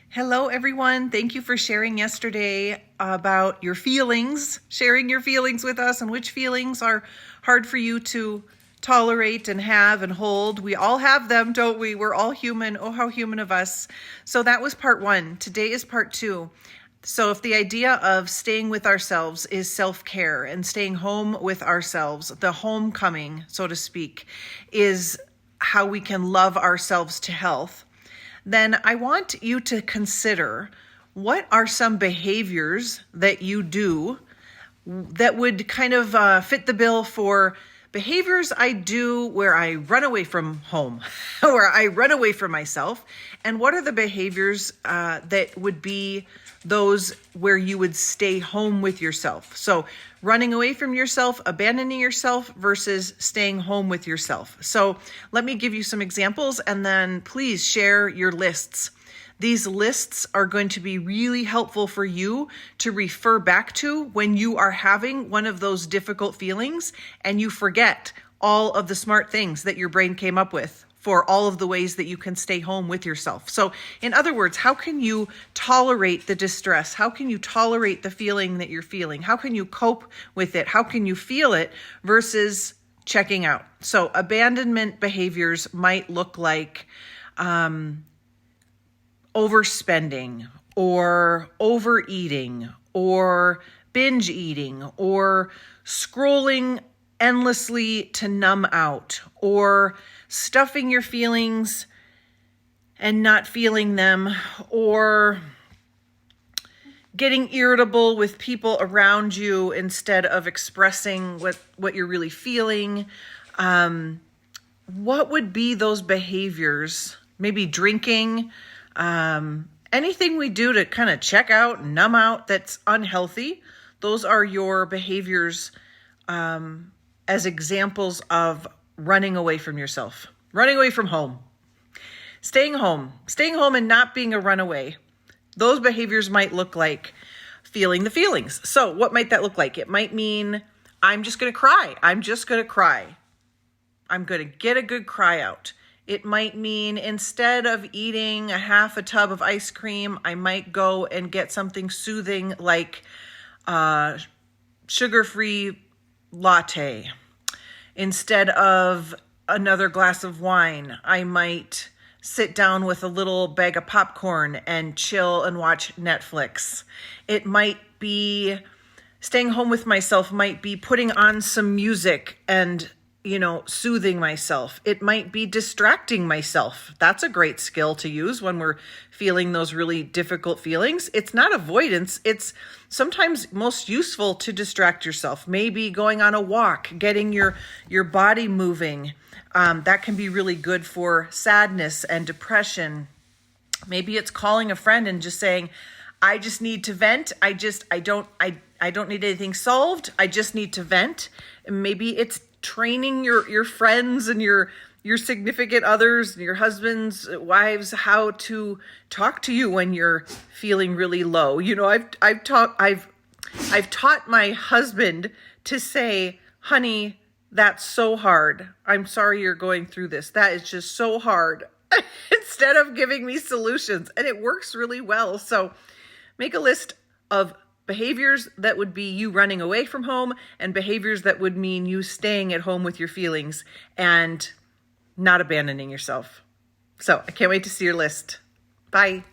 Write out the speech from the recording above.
Hello, everyone. Thank you for sharing yesterday about your feelings, sharing your feelings with us and which feelings are hard for you to tolerate and have and hold. We all have them, don't we? We're all human. Oh, how human of us. So that was part one. Today is part two. So if the idea of staying with ourselves is self-care and staying home with ourselves, the homecoming, so to speak, is how we can love ourselves to health, then I want you to consider what are some behaviors that you do that would kind of fit the bill for behaviors I do where I run away from home, where I run away from myself, and what are the behaviors that would be those where you would stay home with yourself. So running away from yourself, abandoning yourself versus staying home with yourself. So let me give you some examples and then please share your lists. These lists are going to be really helpful for you to refer back to when you are having one of those difficult feelings and you forget all of the smart things that your brain came up with for all of the ways that you can stay home with yourself. So in other words, how can you tolerate the distress? How can you tolerate the feeling that you're feeling? How can you cope with it? How can you feel it versus checking out? So abandonment behaviors might look like overspending or overeating or binge eating or scrolling endlessly to numb out or stuffing your feelings and not feeling them or getting irritable with people around you instead of expressing what you're really feeling. What would be those behaviors? Maybe drinking, anything we do to kind of check out, numb out that's unhealthy. Those are your behaviors as examples of running away from yourself, running away from home, staying home and not being a runaway. Those behaviors might look like feeling the feelings. So what might that look like? It might mean I'm just going to cry. I'm just going to cry. I'm going to get a good cry out. It might mean instead of eating a half a tub of ice cream, I might go and get something soothing like sugar-free latte. Instead of another glass of wine, I might sit down with a little bag of popcorn and chill and watch Netflix. It might be staying home with myself, might be putting on some music and soothing myself. It might be distracting myself. That's a great skill to use when we're feeling those really difficult feelings. It's not avoidance. It's sometimes most useful to distract yourself. Maybe going on a walk, getting your body moving. That can be really good for sadness and depression. Maybe it's calling a friend and just saying, I just need to vent. I don't need anything solved. I just need to vent. And maybe it's training your friends and your significant others, your husbands, wives, how to talk to you when you're feeling really low. I've taught my husband to say, honey, that's so hard. I'm sorry you're going through this. That is just so hard. Instead of giving me solutions. And it works really well. So make a list of behaviors that would be you running away from home and behaviors that would mean you staying at home with your feelings and not abandoning yourself. So I can't wait to see your list. Bye.